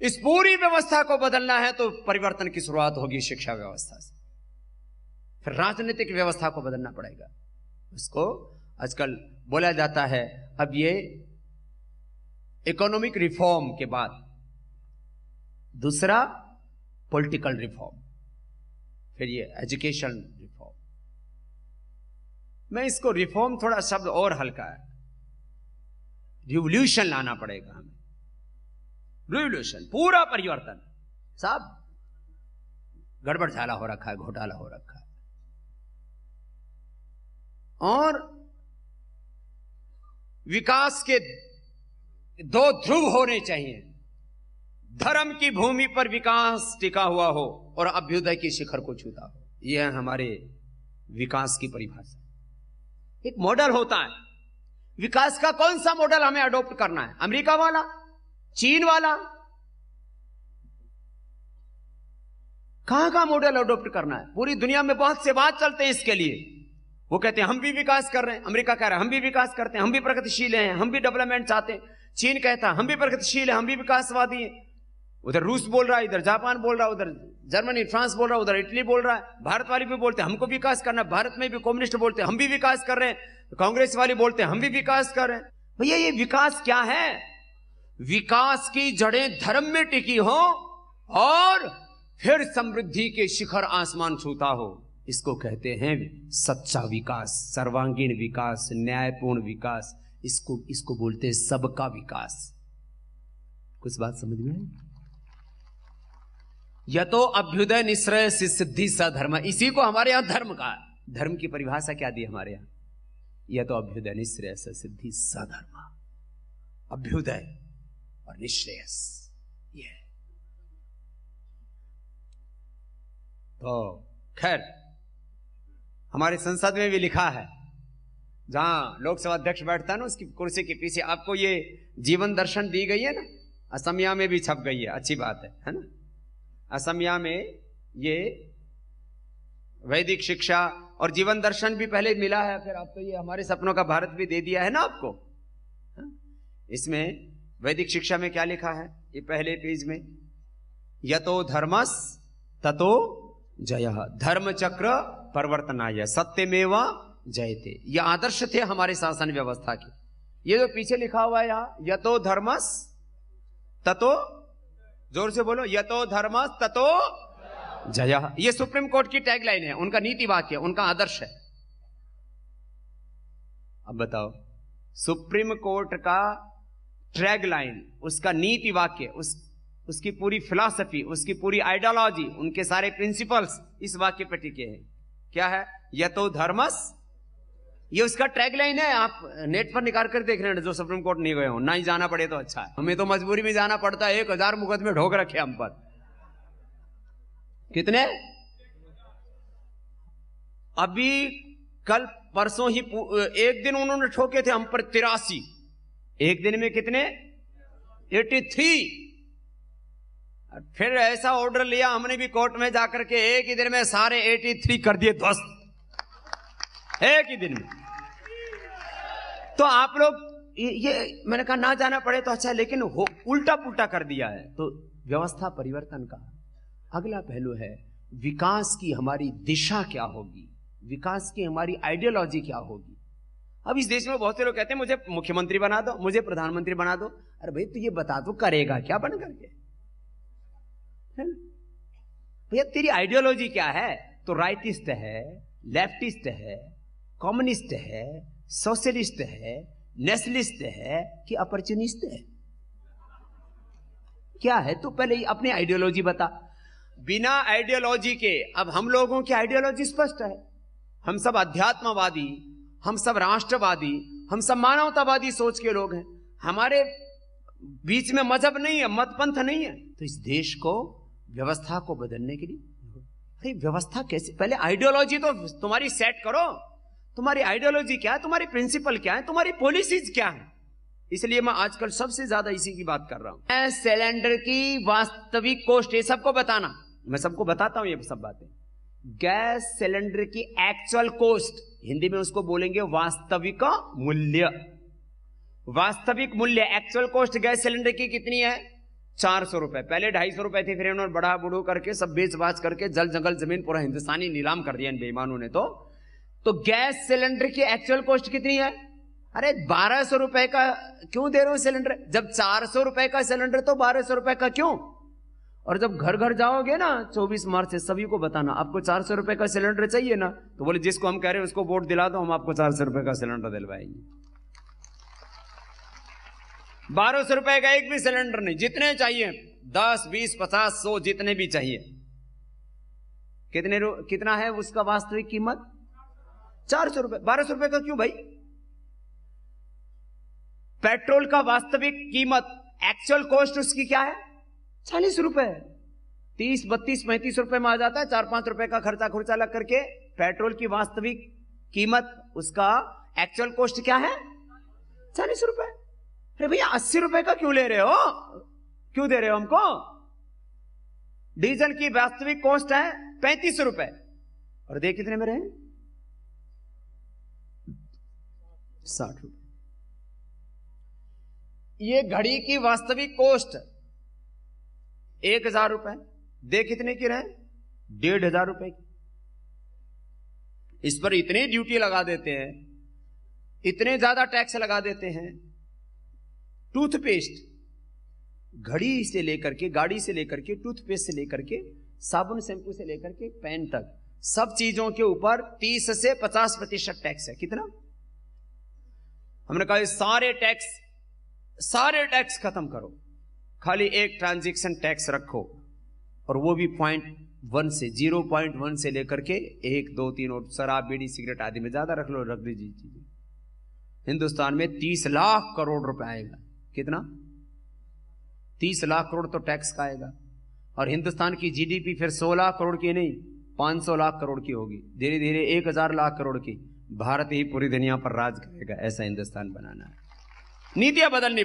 इस पूरी व्यवस्था को बदलना है तो परिवर्तन की शुरुआत होगी शिक्षा व्यवस्था से, फिर राजनीतिक व्यवस्था को बदलना पड़ेगा। उसको आजकल बोला जाता है, अब ये इकोनॉमिक रिफॉर्म के बाद दूसरा पॉलिटिकल रिफॉर्म, फिर ये एजुकेशन रिफॉर्म। मैं इसको रिफॉर्म थोड़ा शब्द और हल्का है, रिवोल्यूशन लाना पड़ेगा हमें। रिवोल्यूशन, पूरा परिवर्तन। साहब गड़बड़ झाला हो रखा है, घोटाला हो रखा है। और विकास के दो ध्रुव होने चाहिए, धर्म की भूमि पर विकास टिका हुआ हो और अभ्युदय की शिखर को छूता हो। यह है हमारे विकास की परिभाषा। एक मॉडल होता है विकास का, कौन सा मॉडल हमें अडॉप्ट करना है? अमेरिका वाला, चीन वाला, कहां का मॉडल अडॉप्ट करना है? पूरी दुनिया में बहुत से बात चलते हैं इसके लिए। वो कहते हैं हम भी विकास कर रहे हैं, अमेरिका कह रहा है हम भी विकास करते हैं, हम भी प्रगतिशील हैं, हम भी डेवलपमेंट चाहते हैं। चीन कहता है हम भी प्रगतिशील हैं, हम भी विकासवादी हैं। उधर रूस बोल रहा है, इधर जापान बोल रहा है, उधर जर्मनी फ्रांस बोल रहा है, उधर इटली बोल रहा है। भारत वाले भी बोलते हैं हमको विकास करना है, भारत में भी कम्युनिस्ट बोलते हैं हम भी विकास कर रहे हैं, कांग्रेस वाले बोलते हैं हम भी विकास कर रहे हैं। भैया ये विकास क्या है? विकास की जड़ें धर्म में टिकी हो और फिर समृद्धि के शिखर आसमान छूता हो, इसको कहते हैं सच्चा विकास, सर्वांगीण विकास, न्यायपूर्ण विकास। इसको बोलते हैं सबका विकास। कुछ बात समझ में आई? यतो अभ्युदय निश्रय सिद्धि सधर्म, इसी को हमारे यहां धर्म का, धर्म की परिभाषा क्या दी हमारे यहां? यतो अभ्युदय निश्रेय सिद्धि सधर्म, अभ्युदय और निश्रेयस। ये तो खैर हमारे संसद में भी लिखा है, जहां लोकसभा अध्यक्ष बैठता है ना, उसकी कुर्सी के पीछे आपको ये जीवन दर्शन दी गई है ना, असमिया में भी छप गई है, अच्छी बात है ना। असमिया में ये वैदिक शिक्षा और जीवन दर्शन भी पहले मिला है, फिर अब तो ये हमारे सपनों का भारत भी दे दिया है ना आपको। इसमें वैदिक शिक्षा में क्या लिखा है? ये पहले पेज में, यतो धर्मस ततो जयः, धर्म चक्र परिवर्तनाय सत्यमेव जयते। ये आदर्श थे हमारे शासन व्यवस्था के। ये जो पीछे लिखा हुआ है यहाँ, यतो धर्मस ततो, जोर से बोलो, यतो धर्मस ततो जयः, ये सुप्रीम कोर्ट की टैगलाइन है, उनका नीति वाक्य, उनका आदर्श है। अब बताओ, सुप्रीम कोर्ट का टैगलाइन, उसका नीति वाक्य, उसकी पूरी फिलॉसफी, उसकी पूरी आइडियोलॉजी, उनके सारे प्रिंसिपल्स इस वाक्य पर टिके हैं। क्या है? यतो धर्मस, ये उसका टैगलाइन है। आप नेट पर निकाल कर देख रहे हैं, जो सुप्रीम कोर्ट नहीं गए हो, ना ही जाना पड़े तो अच्छा है। हमें तो मजबूरी में जाना पड़ता है, 1000 मुकदमे ढोक रखे हम पर। कितने? अभी कल परसों ही एक दिन उन्होंने ठोके थे हम पर 83। एक दिन में कितने? 83। फिर ऐसा ऑर्डर लिया हमने भी कोर्ट में जाकर के, एक ही दिन में सारे 83 कर दिए ध्वस्त, एक ही दिन में। तो आप लोग ये मैंने कहा ना जाना पड़े तो अच्छा, लेकिन उल्टा पुल्टा कर दिया है। तो व्यवस्था परिवर्तन का अगला पहलू है विकास की हमारी दिशा क्या होगी, विकास की हमारी आइडियोलॉजी क्या होगी। अब इस देश में बहुत से लोग कहते हैं मुझे मुख्यमंत्री बना दो, मुझे प्रधानमंत्री बना दो। अरे भाई तू ये बता दो करेगा क्या बन करके? भैया तेरी आइडियोलॉजी क्या है? तो राइटिस्ट है, लेफ्टिस्ट है, कम्युनिस्ट है, सोशलिस्ट है, नेशनलिस्ट है कि अपॉर्चुनिस्ट है? क्या है? तो पहले अपनी आइडियोलॉजी बता। बिना आइडियोलॉजी के, अब हम लोगों की आइडियोलॉजी स्पष्ट है, हम सब अध्यात्मवादी, हम सब राष्ट्रवादी, हम सब मानवतावादी सोच के लोग हैं। हमारे बीच में मजहब नहीं है, मतपंथ नहीं है। तो इस देश को, व्यवस्था को बदलने के लिए, अरे व्यवस्था कैसे? पहले आइडियोलॉजी तो तुम्हारी सेट करो। तुम्हारी आइडियोलॉजी क्या है, तुम्हारी प्रिंसिपल क्या है, तुम्हारी पॉलिसीज क्या है। इसलिए मैं आजकल सबसे ज्यादा इसी की बात कर रहा हूं। गैस सिलेंडर की वास्तविक कॉस्ट, ये सबको बताना, मैं सबको बताता हूं ये सब बातें। गैस सिलेंडर की एक्चुअल कॉस्ट, हिंदी में उसको बोलेंगे वास्तविक मूल्य। वास्तविक मूल्य, एक्चुअल कॉस्ट गैस सिलेंडर की कितनी है? 400 रुपए, पहले 250 रुपए थे, फिर इन्होंने बढ़ा बढ़ू करके सब बेच बाच करके जल जंगल जमीन पूरा हिंदुस्तानी नीलाम कर दिया इन बेईमानों ने। तो गैस सिलेंडर की एक्चुअल कॉस्ट कितनी है? अरे 1200 रुपए का क्यों दे रहे हो सिलेंडर? जब 400 रुपए का सिलेंडर तो 1200 रुपए का क्यों? और जब घर घर जाओगे ना 24 मार्च से, सभी को बताना आपको 400 रुपए का सिलेंडर चाहिए ना, तो बोले जिसको हम कह रहे हैं उसको वोट दिला दो, हम आपको 400 रुपए का सिलेंडर दिलवाएंगे। 1200 रुपए का एक भी सिलेंडर नहीं, जितने चाहिए 10, 20, 50, 100 जितने भी चाहिए। कितना है उसका वास्तविक कीमत? 400 रुपए। 1200 रुपए का क्यों भाई? पेट्रोल का वास्तविक कीमत, एक्चुअल कॉस्ट उसकी क्या है? 40 रुपए। 30, 32, 35 रुपए में आ जाता है। 4-5 रुपए का खर्चा खुर्चा लग करके पेट्रोल की वास्तविक कीमत, उसका एक्चुअल कॉस्ट क्या है? 40 रुपए। अरे भैया 80 रुपए का क्यों ले रहे हो? क्यों दे रहे हो हमको? डीजल की वास्तविक कॉस्ट है 35 रुपए और देख कितने में रहे? 60 रुपए। ये घड़ी की वास्तविक कॉस्ट 1000 रुपए, देख कितने की रहे? 1500 रुपए की। इस पर इतनी ड्यूटी लगा देते हैं, इतने ज्यादा टैक्स लगा देते हैं। टूथपेस्ट, घड़ी से लेकर के, गाड़ी से लेकर के, टूथपेस्ट से लेकर के, साबुन शैंपू से लेकर के पेन तक, सब चीजों के ऊपर 30 से 50% टैक्स है। कितना? हमने कहा सारे टैक्स खत्म करो, खाली एक ट्रांजैक्शन टैक्स रखो, और वो भी 0.1 से 0.1 से लेकर के 1, 2, 3 और शराब बीड़ी सिगरेट आदि में ज्यादा रख लो, रख दीजिए चीजें। हिंदुस्तान में 30 लाख करोड़ रुपए आएगा। कितना? 30 लाख करोड़ तो टैक्स का आएगा। और हिंदुस्तान की जीडीपी फिर 100 लाख करोड़ की नहीं, 500 लाख करोड़ की होगी। धीरे धीरे 1000 लाख करोड़ की। भारत ही पूरी दुनिया पर राज करेगा। ऐसा हिंदुस्तान बनाना है, नीतियां बदलनी।